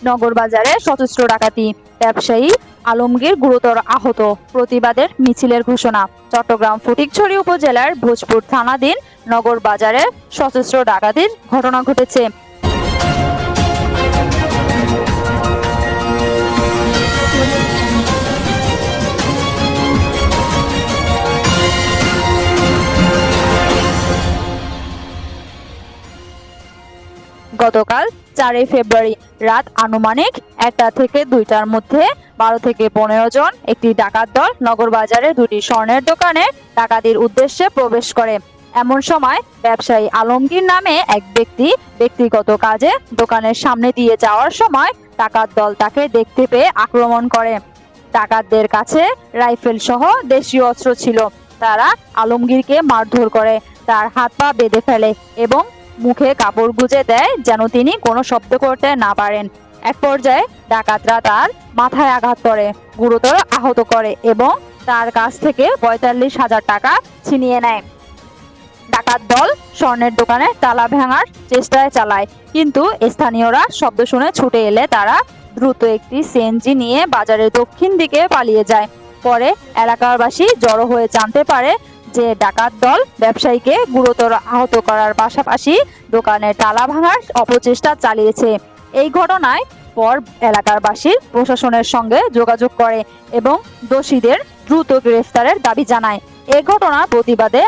নগরবাজারে সশস্ত্র ডাকাতি, ব্যবসায়ী আলমগীর গুরুতর আহত, প্রতিবাদের মিছিলের ঘোষণা। চট্টগ্রাম ফটিকছড়ি উপজেলার ভোজপুর থানাধীন নগরবাজারে সশস্ত্র ডাকাতির ঘটনা ঘটেছে। গতকাল 4 ফেব্রুয়ারি রাত আনুমানিক 1টা থেকে 2টার মধ্যে 12 থেকে 15 জন একটি ডাকাত দল নগরবাজারে দুটি স্বর্ণের দোকানে ডাকাতির উদ্দেশ্যে প্রবেশ করে। এমন সময় ব্যবসায়ী আলমগীর নামে এক ব্যক্তি ব্যক্তিগত কাজে দোকানের সামনে দিয়ে যাওয়ার সময় ডাকাত দল তাকে দেখতে পেয়ে আক্রমণ করে। ডাকাতদের কাছে রাইফেল সহ দেশীয় অস্ত্র ছিল। তারা আলমগীরকে মারধর করে, তার হাত পা বেঁধে ফেলে এবং মুখে কাপড় গুজে দেয় যেন তিনি কোনো শব্দ করতে না পারেন। এক পর্যায়ে ডাকাতরা তার মাথায় আঘাত করে, গুরুতর আহত করে এবং তার কাছ থেকে 45,000 টাকা ছিনিয়ে নেয়। ডাকাত দল স্বর্ণের দোকানে তালা ভাঙার চেষ্টায় চালায়, কিন্তু স্থানীয়রা শব্দ শুনে ছুটে এলে তারা দ্রুত একটি সিএনজি নিয়ে বাজারের দক্ষিণ দিকে পালিয়ে যায়। পরে এলাকাবাসী জড়ো হয়ে জানতে পারে যে ডাকাত দল ব্যবসায়ীকে গুরুতর আহত করার পাশাপাশি দোকানের তালা ভাঙার অপচেষ্টা চালিয়েছে। এই ঘটনায় পর এলাকাবাসী প্রশাসনের সঙ্গে যোগাযোগ করে এবং দোষীদের দ্রুত গ্রেফতারের দাবি জানায়। এই ঘটনার প্রতিবাদে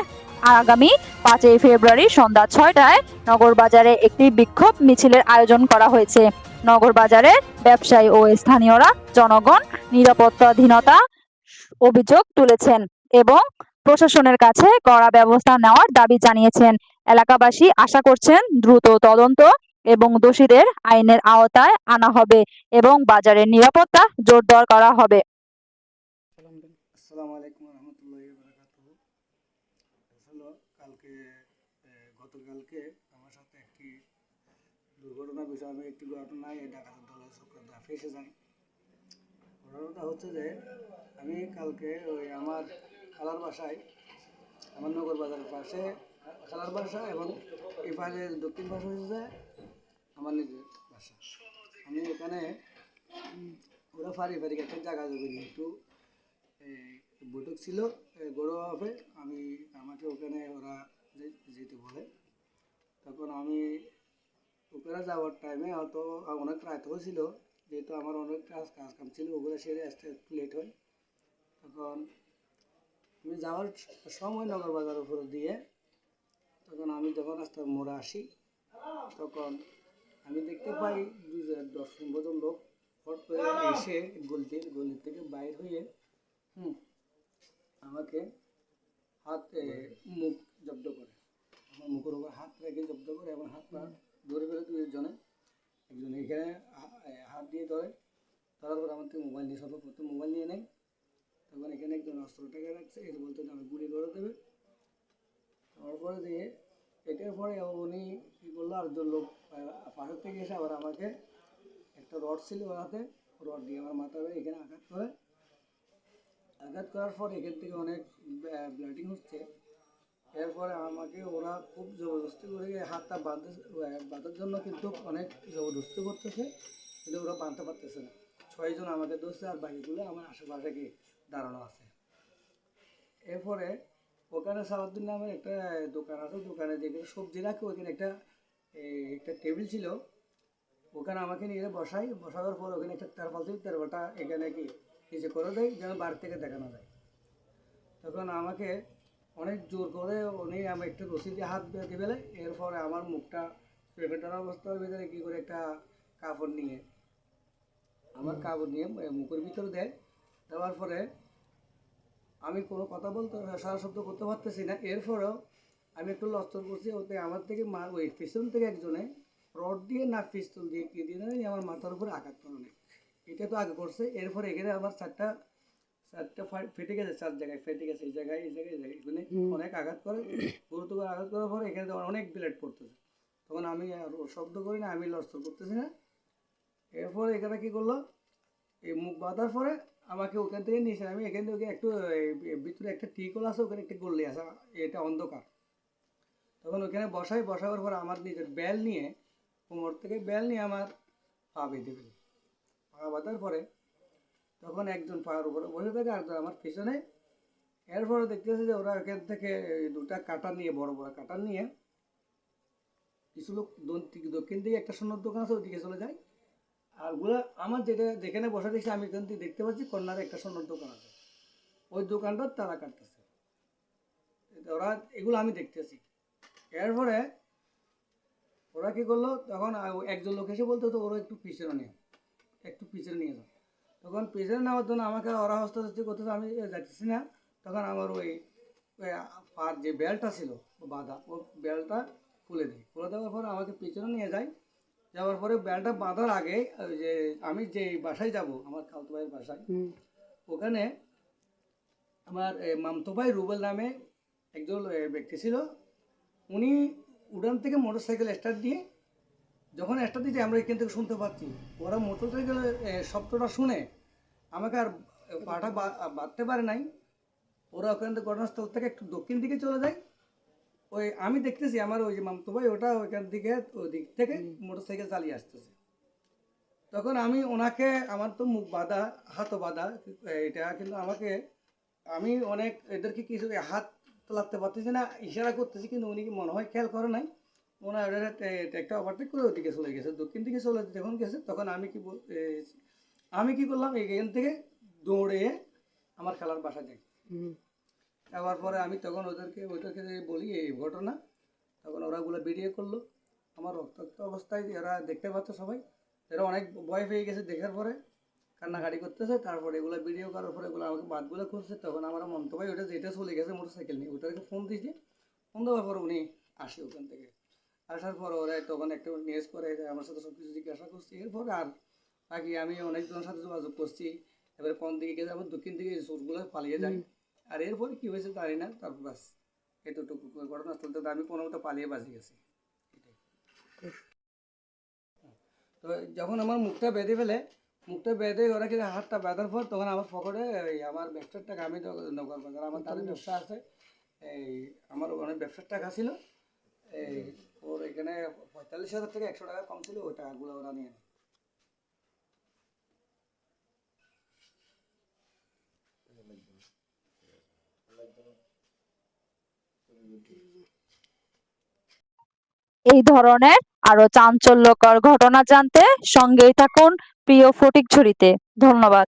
আগামী 5 ফেব্রুয়ারি সন্ধ্যা 6টায় নগরবাজারে একটি বিক্ষোভ মিছিলের আয়োজন করা হয়েছে। নগরবাজারের ব্যবসায়ী ও স্থানীয়রা জনগণ নিরাপত্তাহীনতা অভিযোগ তুলেছেন এবং প্রশাসনের কাছে কড়া ব্যবস্থা নেওয়ার দাবি জানিয়েছেন। এলাকাবাসী আশা করছেন দ্রুত তদন্ত এবং দোষীদের আইনের আওতায় আনা হবে এবং বাজারের নিরাপত্তা জোরদার করা হবে। আসসালামু আলাইকুম রহমতুল্লাহি বারাকাতুহু। গতকালকে আমার সাথে একটি দুর্ঘটনার বিষয়ে আমি একটি ঘটনায় এই ডাকাতের দলের চক্রান্তে ফেসে যাই। ঘটনাটা হচ্ছে যে আমি কালকে ওই আমার খালার বাসায়, আমার নগর বাজারের পাশে খালার বাসা এবং এই পাশে দক্ষিণ পাশে হচ্ছে আমার নিজের বাসা। আমি এখানে ওরা ফারি একটা জায়গা জমি একটু বৈঠক ছিল গড়োয়া হবে, আমাকে ওখানে ওরা যেতে বলে। তখন আমি ওখানে যাওয়ার টাইমে হয়তো অনেক রাত হয়েছিল, যেহেতু আমার অনেক কাজ কাম ছিল, ওগুলো সেরে আসতে একটু লেট হয়। তখন আমি যাওয়ার সময় নগর বাজার উপর দিয়ে তখন আমি যখন রাস্তার মোড়ে আসি, তখন আমি দেখতে পাই 10-15 জন লোক ফট করে এসে গলির থেকে বাইর হয়ে আমাকে মুখ জব্দ করে, আমার মুখের উপর হাত রেখে জব্দ করে এবং হাত পা ধরে ফেলে একজন এখানে হাত দিয়ে ধরার পর আমার থেকে মোবাইল নিয়ে সর্বপ্রথম মোবাইল নিয়ে নেয়। তখন এখানে একজন অস্ত্রটাকে রাখছে, এটা বলতে আমি গুলি করে দেবে। তারপরে দিয়ে এটার পরে উনি কী করলো, আরেকজন লোক পাশের থেকে এসে আবার আমাকে একটা রড ছিল ওর হাতে, রড দিয়ে আমার মাথা এখানে আঘাত করার পর এখান থেকে অনেক ব্লিডিং হচ্ছে। এরপরে আমাকে ওরা খুব জবরদস্তি করে হাতটা বাঁধার জন্য কিন্তু অনেক জবরদস্তি করতেছে, কিন্তু ওরা বাঁধতে পারতেছে না। 6 জন আমাকে ধরছে আর বাকিগুলো আমার আশেপাশে গিয়ে দাঁড়ানো আছে। এরপরে ওখানে সালাউদ্দিন নামের একটা দোকান আছে, দোকানে যেখানে সবজি রাখে ওইখানে একটা টেবিল ছিল, ওখানে আমাকে নিয়ে বসানোর পর ওখানে একটা তারপাল ছিল, তারপালটা এখানে নিচে করে দেয় যেন বাড়ি থেকে দেখানো যায়। তখন আমাকে অনেক জোর করে উনি আমার একটু রশি দিয়ে হাত বেঁধে ফেলে। এরপরে আমার মুখটা পেটের অবস্থার ভিতরে কী করে একটা কাপড় নিয়ে মুখের ভিতরে দেওয়ার পরে আমি কোনো কথা বলতে সারা শব্দ করতে পারতেছি না। এরপরেও আমি একটু লড়চড় করছি, ওতে আমার থেকে ওই পিছন থেকে একজনে রড দিয়ে না পিস্তল দিয়ে কি দিয়ে আমার মাথার উপরে আঘাত করে, এটা তো আগে করছে। এরপরে এখানে আমার চারটা ফেটে গেছে, 4 জায়গায় ফেটে গেছে, এই জায়গায় এখানে অনেক আঘাত করে। গুরুত্ব আঘাত করার পরে এখানে অনেক ব্লেড পড়তেছে। তখন আমি আর শব্দ করি না, আমি লড়চড় করতেছি না। এরপরে এখানে কী করলো, এই মুখ বাঁধার পরে আমাকে ওখান থেকে নিয়েছে। আমি এখান থেকে একটু ভিতরে একটা টিকল আছে, ওখানে একটা গল্লি আছে, এটা অন্ধকার। তখন ওখানে বসাবার পর আমার নিজের কোমর থেকে বেল নিয়ে আমার পা বেঁধে ফেলে। পা বাঁধার পরে তখন একজন পায়ের উপরে বসে থাকে আর একজন আমার পিছনে। এরপরে দেখতেছি যে ওরা এখান থেকে এই দুটা কাঁটা নিয়ে, বড় বড় কাঁটা নিয়ে, কিছু লোক দক্ষিণ দিকে একটা সোনার দোকান আছে ওইদিকে চলে যায়। আর ওগুলো আমার যেখানে বসে দেখছি আমি এখান থেকে দেখতে পাচ্ছি কর্নারে একটা সোনার দোকান আছে, ওই দোকানটা তারা কাটতেছে। ওরা এগুলো আমি দেখতেছি। এরপরে ওরা কি করলো, তখন একজন লোক এসে বলতো তো ওরা একটু পিছনে নিয়ে যাও। তখন পিছনে নেওয়ার জন্য আমাকে ওরা হস্তচালিত করতেছে, আমি যাচ্ছি না। তখন আমার ওই পার যে বেল্টটা ছিল বাঁধা, ও বেল্টটা খুলে দেওয়ার পরে আমাকে পিছনে নিয়ে যায়। যাওয়ার পরে বেল্টটা বাঁধার আগে ওই যে আমি যে বাসায় যাব, আমার খালতো ভাইয়ের বাসায়, ওখানে আমার মামতো ভাই রুবেল নামে একজন ব্যক্তি ছিল। উনি উড়ান থেকে মোটরসাইকেল স্টার্ট দিয়ে, যখন স্টার্ট দিয়েছে আমরা এখান থেকে শুনতে পাচ্ছি, ওরা মোটরসাইকেলের শব্দটা শুনে আমাকে আর পাটা বাঁধতে পারে নাই। ওরা ওখান থেকে ঘটনাস্থল থেকে একটু দক্ষিণ দিকে চলে যায়। ওই আমি দেখতেছি আমার ওই যে মামতো ভাই ওটা ওইখান দিকে ওই দিক থেকে মোটরসাইকেল চালিয়ে আসতেছে। তখন আমি ওনাকে, আমার তো মুখ বাঁধা, হাতও বাঁধা, এটা কিন্তু আমাকে, আমি অনেক এদেরকে কিছু হাত তোলাতে পারতেছি না, ইশারা করতেছি, কিন্তু উনি কি মনে হয় খেয়াল করে নাই। ওনার একটা ওভারটেক করে ওদিকে চলে গেছে, দক্ষিণ দিকে চলে যখন গেছে, তখন আমি কি করলাম, এখান থেকে দৌড়ে আমার খেলার বাসা যাই। যাওয়ার পরে আমি তখন ওইটাকে বলি এই ঘটনা। তখন ওরা ওগুলো ভিডিও করলো, আমার রক্তাক্ত অবস্থায়, এরা দেখতে পাচ্ছে সবাই, এরা অনেক ভয় পেয়ে গেছে দেখার পরে, কান্নাকাটি করতেছে। তারপরে এগুলো ভিডিও করার পরে এগুলো আমাকে বাদগুলো করছে। তখন আমার মন্ত ভাই ওটা যেটা চলে গেছে মোটরসাইকেল নিয়ে, ওটাকে ফোন দিয়েছে। ফোন দেওয়ার পর উনি আসে ওখান থেকে। আসার পর ওরা তখন একটা নিউজ করে আমার সাথে সব কিছু জিজ্ঞাসা করছি। এরপরে আর বাকি আমি অনেকজনের সাথে যোগাযোগ করছি। এবারে কোন দিকে গেছে, আবার দক্ষিণ দিকে চোরগুলো পালিয়ে যায়। আর এরপরে কি হয়েছে জানি না। তারপর বাস এতটুকু ঘটনাস্থল থেকে আমি কোনো মতো পালিয়ে বাঁচি গেছি। তো যখন আমার মুখটা বেঁধে ওরা কিন্তু হাতটা বাঁধার পর, তখন আমার পকেটে আমার ব্যবসার টাকা, আমি তো নগর বাজার আমার তাদের ব্যবসা আছে, এই আমার অনেক ব্যবসার টাকা ছিল, এই ওর এখানে 45,000 থেকে 100 টাকা কম ছিল, ওই টাকাগুলো ওরা নিয়ে নেয়। এই ধরনের আরো চাঞ্চল্যকর ঘটনা জানতে সঙ্গেই থাকুন প্রিয় ফটিকছড়িতে। ধন্যবাদ।